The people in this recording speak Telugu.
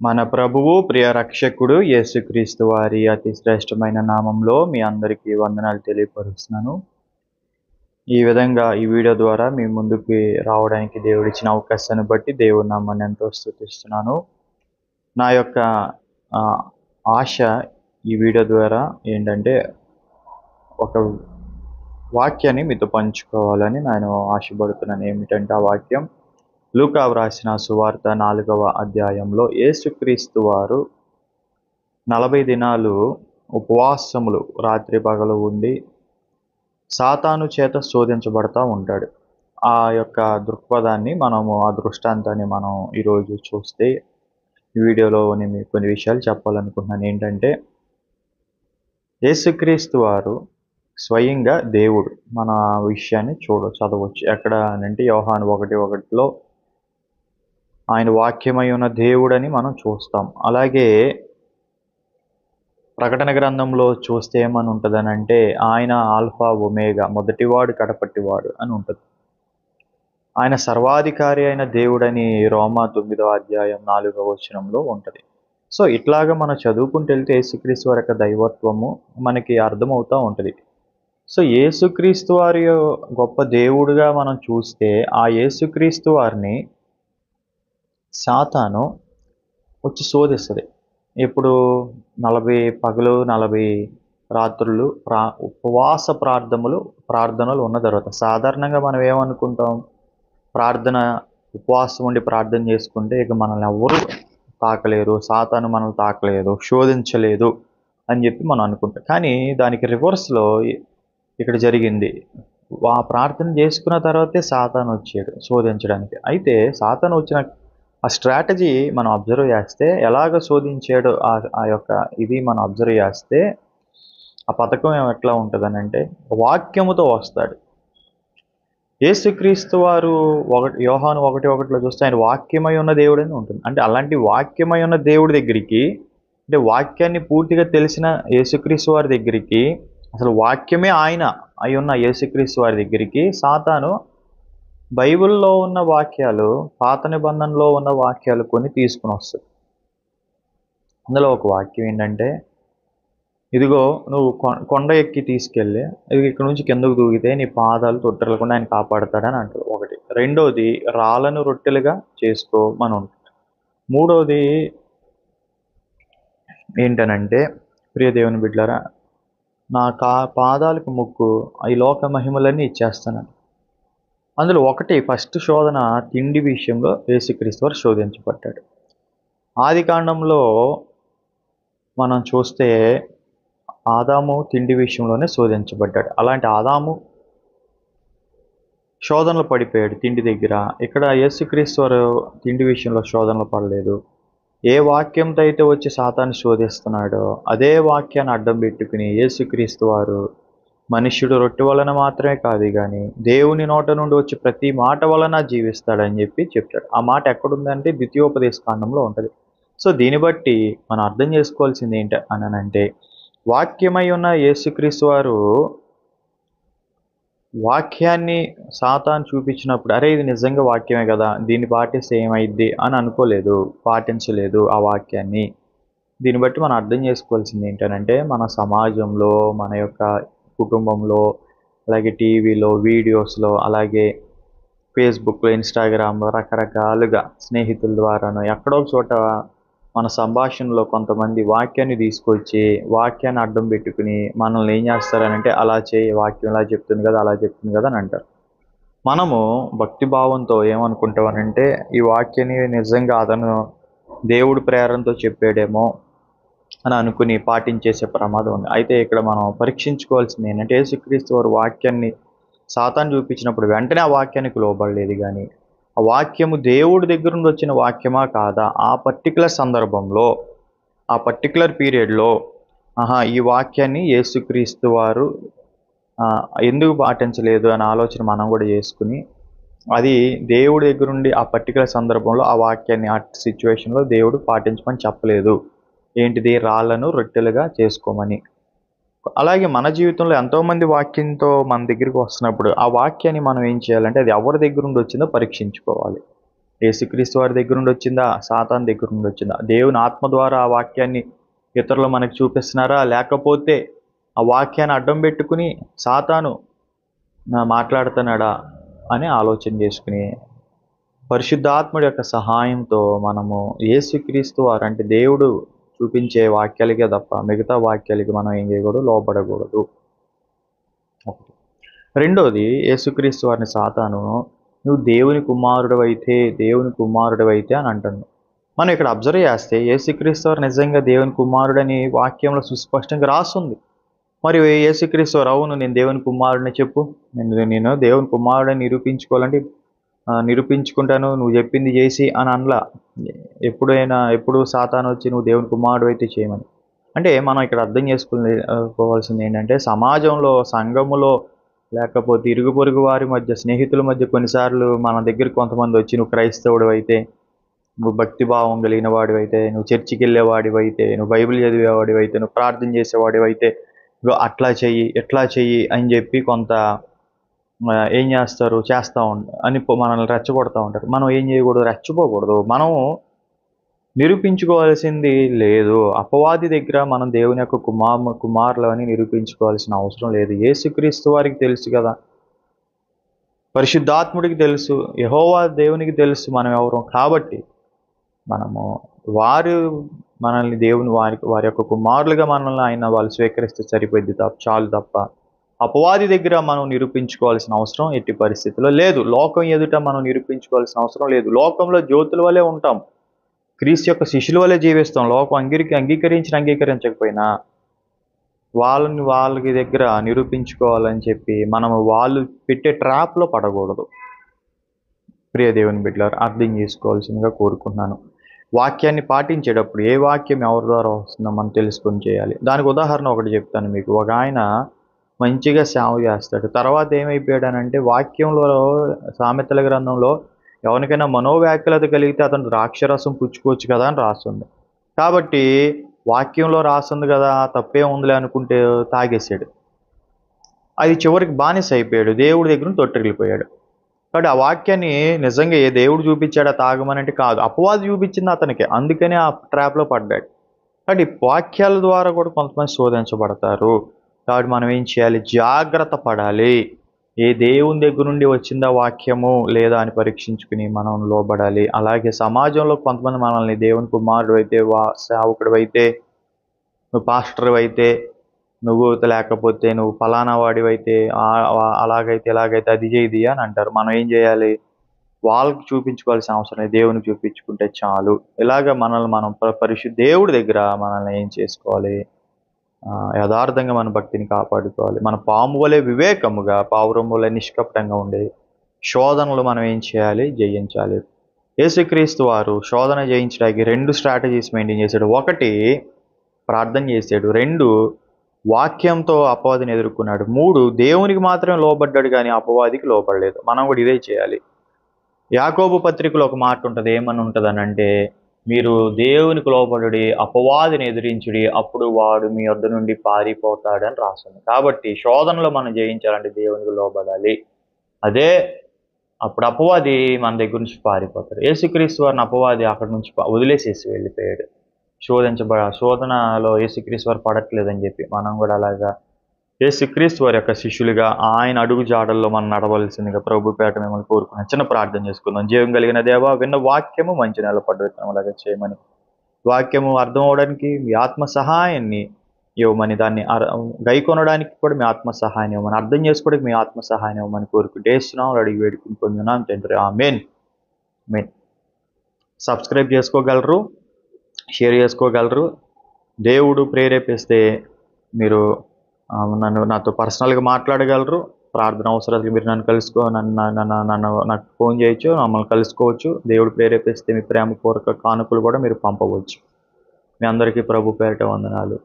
మన ప్రభువు ప్రియ రక్షకుడు యేసుక్రీస్తు వారి అతి శ్రేష్టమైన నామంలో మీ అందరికీ వందనాలు తెలియపరుస్తున్నాను. ఈ విధంగా ఈ వీడియో ద్వారా మీ ముందుకి రావడానికి దేవుడిచ్చిన అవకాశాన్ని బట్టి దేవుడి నామాన్ని ఎంతో స్తుతిస్తున్నాను. నా యొక్క ఆశ ఈ వీడియో ద్వారా ఏంటంటే ఒక వాక్యాన్ని మీతో పంచుకోవాలని నేను ఆశపడుతున్నాను. ఏమిటంటే ఆ వాక్యం లూకా వ్రాసిన సువార్త 4వ అధ్యాయంలో యేసుక్రీస్తు వారు 40 దినాలు ఉపవాసములు రాత్రి పగలు ఉండి సాతాను చేత శోధించబడతా ఉంటాడు. ఆ యొక్క దృక్పథాన్ని ఆ దృష్టాంతాన్ని మనం ఈరోజు చూస్తే ఈ వీడియోలో నేను కొన్ని విషయాలు చెప్పాలనుకుంటున్నాను. ఏంటంటే యేసుక్రీస్తు వారు స్వయంగా దేవుడు. మన విషయాన్ని చదవచ్చు. ఎక్కడ అంటే యోహాను 1:1 ఆయన వాక్యమై ఉన్న దేవుడని మనం చూస్తాం. అలాగే ప్రకటన గ్రంథంలో చూస్తే ఏమని ఉంటుందనంటే ఆయన ఆల్ఫా ఒమేగా, మొదటివాడు కడపటివాడు అని ఉంటుంది. ఆయన సర్వాధికారి అయిన దేవుడని రోమా 9వ అధ్యాయం 4వ వచనంలో ఉంటుంది. సో ఇట్లాగా మనం చదువుకుంటూ వెళ్తే యేసుక్రీస్తు వారి యొక్క దైవత్వము మనకి అర్థమవుతూ ఉంటుంది. సో యేసుక్రీస్తు వారి గొప్ప దేవుడుగా మనం చూస్తే ఆ యేసుక్రీస్తు వారిని సాతాను వచ్చి శోధిస్తుంది. ఇప్పుడు 40 పగలు 40 రాత్రులు ఉపవాస ప్రార్థనలు ఉన్న తర్వాత సాధారణంగా మనం ఏమనుకుంటాం, ఉపవాసం ఉండి ప్రార్థన చేసుకుంటే ఇక మనల్ని ఎవరు తాకలేరు, సాతాను మనల్ని తాకలేదు, శోధించలేదు అని చెప్పి మనం అనుకుంటాం. కానీ దానికి రివర్స్లో ఇక్కడ జరిగింది. ఆ ప్రార్థన చేసుకున్న తర్వాతే సాతాను వచ్చాడు శోధించడానికి. అయితే సాతాను వచ్చిన ఆ స్ట్రాటజీ మనం అబ్జర్వ్ చేస్తే ఎలాగ శోధించాడో ఆ యొక్క ఇది మనం అబ్జర్వ్ చేస్తే ఆ పథకం ఎట్లా ఉంటుందనంటే వాక్యముతో వస్తాడు. యేసుక్రీస్తు వారు యోహాను 1:1 చూస్తే ఆయన వాక్యమై ఉన్న దేవుడు అని ఉంటుంది. అంటే అలాంటి వాక్యమై ఉన్న దేవుడి దగ్గరికి, అంటే వాక్యాన్ని పూర్తిగా తెలిసిన యేసుక్రీస్తు వారి దగ్గరికి, అసలు వాక్యమే ఆయన అయి ఉన్న యేసుక్రీస్తు వారి దగ్గరికి సాతాను బైబిల్లో ఉన్న వాక్యాలు, పాత నిబంధనలో ఉన్న వాక్యాలు కొన్ని తీసుకుని వస్తుంది. అందులో ఒక వాక్యం ఏంటంటే, ఇదిగో నువ్వు కొండ ఎక్కి తీసుకెళ్ళి ఇక్కడ నుంచి కిందకు దూకితే నీ పాదాలు తొట్టెలకుండా ఆయన కాపాడతాడని అంటారు. ఒకటి. రెండోది రాళ్ళను రొట్టెలుగా చేసుకోమని ఉంటుంది. మూడోది ఏంటనంటే, ప్రియ దేవుని బిడ్డలారా, నా పాదాలకు ముక్కు ఈ లోక మహిమలన్నీ ఇచ్చేస్తానని. అందులో ఒకటి ఫస్ట్ శోధన తిండి విషయంలో యేసుక్రీస్తు వారు శోధించబడ్డాడు. ఆదికాండంలో మనం చూస్తే ఆదాము తిండి విషయంలోనే శోధించబడ్డాడు. అలాంటి ఆదాము శోధనలు పడిపోయాడు తిండి దగ్గర. ఇక్కడ యేసుక్రీస్తు వారు తిండి విషయంలో శోధనలు పడలేదు. ఏ వాక్యంతో అయితే వచ్చి సాతాను శోధిస్తున్నాడో అదే వాక్యాన్ని అడ్డం పెట్టుకుని యేసుక్రీస్తు వారు మనుష్యుడు రొట్టె వలన మాత్రమే కాదు కానీ దేవుని నోట నుండి వచ్చి ప్రతి మాట వలన జీవిస్తాడని చెప్పి చెప్తాడు. ఆ మాట ఎక్కడుందంటే ద్వితీయోపదేశ కాండంలో ఉంటుంది. సో దీన్ని బట్టి మనం అర్థం చేసుకోవాల్సింది ఏంటి అనంటే, వాక్యమై ఉన్న యేసుక్రీస్తు వారు వాక్యాన్ని సాతాను చూపించినప్పుడు అరే ఇది నిజంగా వాక్యమే కదా, దీన్ని పాటిస్తే ఏమైద్ది అని అనుకోలేదు, పాటించలేదు ఆ వాక్యాన్ని. దీన్ని బట్టి మనం అర్థం చేసుకోవాల్సింది ఏంటంటే, మన సమాజంలో, మన యొక్క కుటుంబంలో, అలాగే టీవీలో, వీడియోస్లో, అలాగే ఫేస్బుక్లో, ఇన్స్టాగ్రామ్లో రకరకాలుగా స్నేహితుల ద్వారాను ఎక్కడో చోట మన సంభాషణలో కొంతమంది వాక్యాన్ని తీసుకొచ్చి వాక్యాన్ని అడ్డం పెట్టుకుని మనల్ని ఏం చేస్తారనంటే, అలా చేయి, వాక్యం ఇలా చెప్తుంది కదా, అలా చెప్తుంది కదా అని అంటారు. మనము భక్తిభావంతో ఏమనుకుంటామనంటే, ఈ వాక్యాన్ని నిజంగా అతను దేవుడి ప్రేరణతో చెప్పాడేమో అని అనుకుని పాటించేసే ప్రమాదం ఉంది. అయితే ఇక్కడ మనం పరీక్షించుకోవాల్సింది ఏంటంటే, యేసుక్రీస్తు వారు వాక్యాన్ని సాతాను చూపించినప్పుడు వెంటనే ఆ వాక్యానికి లోబడలేదు కానీ ఆ వాక్యము దేవుడి దగ్గర నుండి వచ్చిన వాక్యమా కాదా, ఆ పర్టికులర్ సందర్భంలో, ఆ పర్టికులర్ పీరియడ్లో ఈ వాక్యాన్ని యేసుక్రీస్తు వారు ఎందుకు పాటించలేదు అనే ఆలోచన మనం కూడా చేసుకుని, అది దేవుడి దగ్గర నుండి ఆ పర్టికులర్ సందర్భంలో ఆ వాక్యాన్ని ఆ సిచ్యువేషన్లో దేవుడు పాటించమని చెప్పలేదు. ఏంటిది? రాళ్ళను రొట్టెలుగా చేసుకోమని. అలాగే మన జీవితంలో ఎంతోమంది వాక్యంతో మన దగ్గరికి వస్తున్నప్పుడు ఆ వాక్యాన్ని మనం ఏం చేయాలంటే అది ఎవరి దగ్గర నుండి వచ్చిందో పరీక్షించుకోవాలి. యేసుక్రీస్తు వారి దగ్గర నుండి వచ్చిందా, సాతాను దగ్గర నుండి వచ్చిందా? దేవుని ఆత్మ ద్వారా ఆ వాక్యాన్ని ఇతరులు మనకు చూపిస్తున్నారా, లేకపోతే ఆ వాక్యాన్ని అడ్డం పెట్టుకుని సాతాను మాట్లాడుతున్నాడా అని ఆలోచన చేసుకుని పరిశుద్ధాత్ముడి యొక్క సహాయంతో మనము యేసుక్రీస్తు వారు అంటే దేవుడు చూపించే వాక్యాలకే తప్ప మిగతా వాక్యాలకి మనం ఏం చేయకూడదు, లోపడకూడదు. ఒకటి. రెండోది, యేసుక్రీస్తు వారిని సాతాను నువ్వు దేవుని కుమారుడు అయితే అని అంటాను. మనం ఇక్కడ అబ్జర్వ్ చేస్తే యేసుక్రీస్తు వారు నిజంగా దేవుని కుమారుడని వాక్యంలో సుస్పష్టంగా రాస్తుంది. మరి యేసుక్రీస్తు వారు అవును నేను దేవుని కుమారుడిని చెప్పు, నేను దేవుని కుమారుడని నిరూపించుకుంటాను నువ్వు చెప్పింది చేసి అని అనలా. ఎప్పుడు సాతాను వచ్చి నువ్వు దేవుని కుమారుడు అయితే చేయమని. అంటే మనం ఇక్కడ అర్థం చేసుకోవాల్సింది ఏంటంటే, సమాజంలో, సంఘములో, లేకపోతే ఇరుగు పొరుగు వారి మధ్య, స్నేహితుల మధ్య కొన్నిసార్లు మన దగ్గరికి కొంతమంది వచ్చి నువ్వు క్రైస్తవుడు అయితే, నువ్వు భక్తిభావం కలిగిన వాడివైతే, నువ్వు చర్చికి వెళ్ళేవాడివైతే, నువ్వు బైబిల్ చదివేవాడివైతే, నువ్వు ప్రార్థన చేసేవాడివైతే, నువ్వు అట్లా చెయ్యి ఎట్లా చెయ్యి అని చెప్పి కొంత ఏం చేస్తూ అని మనల్ని రెచ్చగొడతా ఉంటారు. మనం ఏం చేయకూడదు, రెచ్చపోకూడదు. మనం నిరూపించుకోవాల్సింది లేదు. అపవాది దగ్గర మనం దేవుని యొక్క కుమారులు అని నిరూపించుకోవాల్సిన అవసరం లేదు. యేసుక్రీస్తు వారికి తెలుసు కదా, పరిశుద్ధాత్ముడికి తెలుసు, యెహోవా దేవునికి తెలుసు మనం ఎవరు. కాబట్టి మనము మనల్ని దేవుని వారి యొక్క కుమారులుగా మనల్ని వాళ్ళు స్వీకరిస్తే సరిపోద్ది చాలు తప్ప అపవాది దగ్గర మనం నిరూపించుకోవాల్సిన అవసరం ఎట్టి పరిస్థితుల్లో లేదు. లోకం ఎదుట మనం నిరూపించుకోవాల్సిన అవసరం లేదు. లోకంలో జ్యోతుల వలె ఉంటాం, క్రీస్తు యొక్క శిష్యుల వలె జీవిస్తాం. లోకం అంగీకరించకపోయినా వాళ్ళకి దగ్గర నిరూపించుకోవాలని చెప్పి మనము వాళ్ళు పెట్టే ట్రాప్లో పడకూడదు. ప్రియ దేవుని బిడ్డలారా, అర్థం చేసుకోవాల్సిందిగా కోరుకుంటున్నాను. వాక్యాన్ని పాటించేటప్పుడు ఏ వాక్యం ఎవరి ద్వారా వస్తుందో మనం తెలుసుకొని చేయాలి. దానికి ఉదాహరణ ఒకటి చెప్తాను మీకు. ఒక ఆయన మంచిగా సేవ చేస్తాడు, తర్వాత ఏమైపోయాడనంటే వాక్యంలో, సామెతల గ్రంథంలో ఎవరికైనా మనోవ్యాకులత కలిగితే అతను ద్రాక్షరసం పుచ్చుకోవచ్చు కదా అని రాస్తుంది. కాబట్టి వాక్యంలో రాస్తుంది కదా, తప్పే ఉందిలే అనుకుంటే తాగేసాడు. అది చివరికి బానిస అయిపోయాడు, దేవుడి దగ్గర నుంచి తొట్టిల్లిపోయాడు. కాబట్టి ఆ వాక్యాన్ని నిజంగా ఏ దేవుడు చూపించాడా తాగమనంటే కాదు, అపవాది చూపించింది అతనికి, అందుకనే ఆ ట్రాప్లో పడ్డాడు. కాబట్టి వాక్యాల ద్వారా కూడా కొంతమంది శోధించబడతారు. కాబట్టి మనం ఏం చేయాలి, జాగ్రత్త పడాలి. ఏ దేవుని దగ్గర నుండి వచ్చిందా వాక్యము లేదా అని పరీక్షించుకుని మనం లోబడాలి. అలాగే సమాజంలో కొంతమంది మనల్ని దేవుని కుమారుడు అయితే, సేవకుడు అయితే, నువ్వు పాస్టర్ అయితే, లేకపోతే నువ్వు ఫలానా వాడివైతే, అలాగైతే ఇలాగైతే అది చేయది అని అంటారు. మనం ఏం చేయాలి, వాళ్ళకి చూపించుకోవాల్సిన అవసరం లేదు, దేవునికి చూపించుకుంటే చాలు. ఇలాగ మనల్ని మనం దేవుడి దగ్గర మనల్ని ఏం చేసుకోవాలి, యథార్థంగా మన భక్తిని కాపాడుకోవాలి. మన పాము వలె వివేకముగా, పావురం వలె నిష్కపటంగా ఉండే శోధనలు మనం ఏం చేయాలి, జయించాలి. యేసుక్రీస్తు వారు శోధన జయించడానికి 2 స్ట్రాటజీస్ మెయింటైన్ చేశాడు. 1 ప్రార్థన చేశాడు, 2 వాక్యంతో అపవాదిని ఎదుర్కొన్నాడు, 3 దేవునికి మాత్రమే లోబడ్డాడు కానీ అపవాదికి లోబడలేదు. మనం కూడా ఇదే చేయాలి. యాకోబు పత్రికలో ఒక మాట ఉంటుంది, ఏమని ఉంటుందని అంటే, మీరు దేవునికి లోబడుడి, అపవాదిని ఎదిరించుడి, అప్పుడు వాడు మీ వద్ద నుండి పారిపోతాడని రాస్తుంది. కాబట్టి శోధనలో మనం జయించాలంటే దేవునికి లోబడాలి. అప్పుడు అపవాది మన దగ్గర నుంచి పారిపోతాడు. యేసుక్రీస్తు వారిని అపవాది అక్కడి నుంచి వదిలేసేసి వెళ్ళిపోయాడు. శోధనలో యేసుక్రీస్తు వారు పడట్లేదని చెప్పి మనం కూడా అలాగా యేసుక్రీస్తు వారి యొక్క శిష్యులుగా ఆయన అడుగు జాడల్లో మనం నడవలసిందిగా ప్రభు పేట మిమ్మల్ని కోరుకున్నాను. చిన్న ప్రార్థన చేసుకుందాం. జీవం కలిగిన దేవా, విన్న వాక్యము మంచి నిలబడ్డ విత్తనములాగా చేయమని, వాక్యము అర్థం అవడానికి మీ ఆత్మ సహాయాన్ని ఇవ్వమని, దాన్ని గైకొనడానికి కూడా మీ ఆత్మ సహాయం ఇవ్వమని, అర్థం చేసుకోవడానికి మీ ఆత్మ సహాయం ఇవ్వమని కోరుకుంటే యేసునామములో అడిగి వేడుకుని పొందున్నాం తండ్రి, ఆమేన్. సబ్స్క్రైబ్ చేసుకోగలరు, షేర్ చేసుకోగలరు. దేవుడు ప్రేరేపిస్తే మీరు నాతో పర్సనల్గా మాట్లాడగలరు. ప్రార్థన అవసరాలకి మీరు నాకు ఫోన్ చేయొచ్చు, మమ్మల్ని కలుసుకోవచ్చు. దేవుడు ప్రేరేపిస్తే మీ ప్రేమపూర్వక కానుకలు కూడా మీరు పంపవచ్చు. మీ అందరికీ ప్రభు పేరిట వందనాలు.